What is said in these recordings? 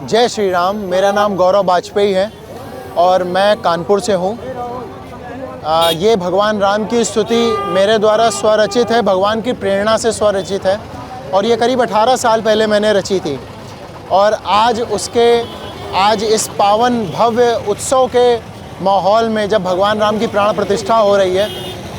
जय श्री राम। मेरा नाम गौरव वाजपेयी है और मैं कानपुर से हूँ। ये भगवान राम की स्तुति मेरे द्वारा स्वरचित है, भगवान की प्रेरणा से स्वरचित है और ये करीब 18 साल पहले मैंने रची थी। और आज इस पावन भव्य उत्सव के माहौल में जब भगवान राम की प्राण प्रतिष्ठा हो रही है,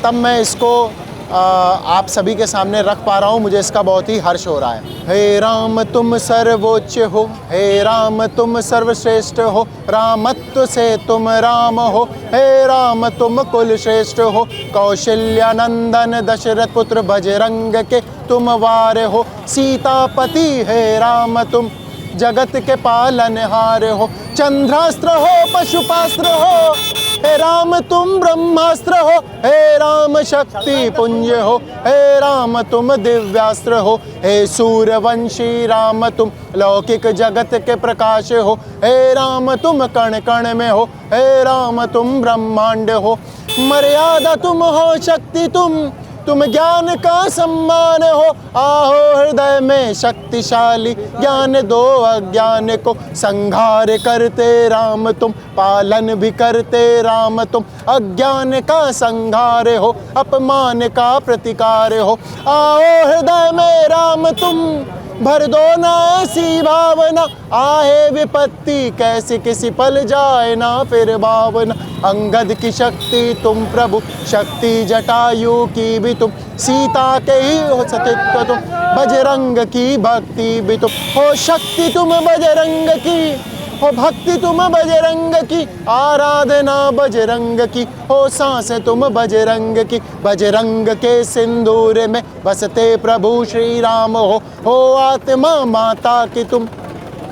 तब मैं इसको आप सभी के सामने रख पा रहा हूँ। मुझे इसका बहुत ही हर्ष हो रहा है। हे राम तुम सर्वोच्च हो, हे राम तुम सर्वश्रेष्ठ हो, रामत्व से तुम राम हो, हे राम तुम कुल श्रेष्ठ हो, कौशल्यानंदन दशरथ पुत्र बजरंग के तुम वार हो, सीतापति हे राम तुम जगत के पालनहार हो, चंद्रास्त्र हो पशुपास्त्र हो, हे राम तुम ब्रह्मास्त्र हो, हे राम शक्ति पुंज हो, हे राम तुम दिव्यास्त्र हो, हे सूर्यवंशी राम तुम लौकिक जगत के प्रकाश हो, हे राम तुम कण कण में हो, हे राम तुम ब्रह्मांड हो, मर्यादा तुम हो शक्ति तुम ज्ञान का सम्मान हो, आहो हृदय में शक्तिशाली ज्ञान दो अज्ञान को, संहार करते राम तुम पालन भी करते राम तुम, अज्ञान का संहार हो अपमान का प्रतिकार हो, आओ हृदय में राम तुम भर दो ना ऐसी भावना, आहे विपत्ति कैसी किसी पल जाए ना फिर भावना, अंगद की शक्ति तुम प्रभु, शक्ति जटायु की भी तुम, सीता के ही हो सतित्व तुम, बजरंग की भक्ति भी तुम हो, शक्ति तुम बजरंग की हो, भक्ति तुम बजरंग की, आराधना बजरंग की हो, सांस तुम बजरंग की, बजरंग के सिंदूर में बसते प्रभु श्री राम हो आत्मा माता की तुम,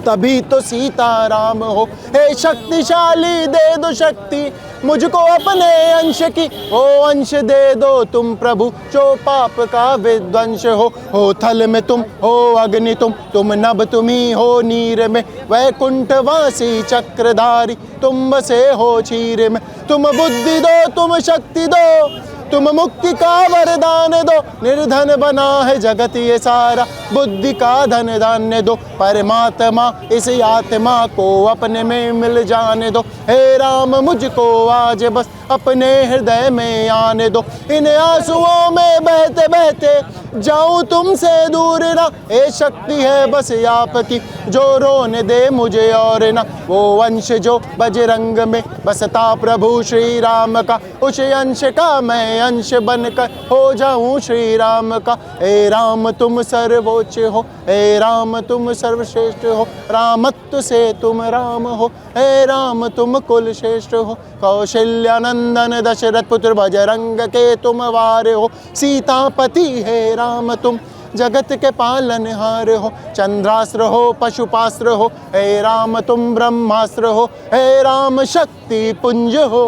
तभी तो सीता राम हो, हे शक्तिशाली दे दो शक्ति मुझको अपने अंश की, ओ अंश दे दो तुम प्रभु जो पाप का विध्वंस हो थल में तुम हो अग्नि तुम नभ तुम्ही हो नीर में, वैकुंठवासी चक्रधारी तुम बसे हो चीर में, तुम बुद्धि दो तुम शक्ति दो, तुम मुक्ति का वरदान दो, निर्धन बना है जगत ये सारा, बुद्धि का धन धान्य दो, परमात्मा इस आत्मा को अपने में मिल जाने दो, हे राम मुझको आज बस अपने हृदय में आने दो, इन आंसुओं में बहते बहते जाऊं तुमसे दूर ना, ये शक्ति है बस आपकी जो रोने दे मुझे और ना, वो अंश जो बजरंग में बसता प्रभु श्री राम का, उस अंश का मैं अंश बनकर हो जाऊं श्री राम का, हे राम तुम सर्वोच्च हो, हे राम तुम सर्वश्रेष्ठ हो, रामत्व से तुम राम हो, हे राम तुम कुल श्रेष्ठ हो, कौशल्यानंदन दशरथ पुत्र बजरंग के तुम वार हो, सीतापति हे राम तुम जगत के पालनहार हो, चंद्रास्त्र हो पशुपास्त्र हो, हे राम तुम ब्रह्मास्त्र हो, हे राम शक्ति पुंज हो,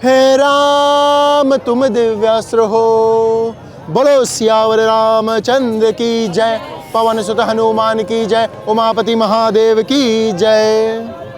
हे राम तुम दिव्यास्त्र हो। बोलो सियावर रामचंद्र की जय, पवन सुत हनुमान की जय, उमापति महादेव की जय।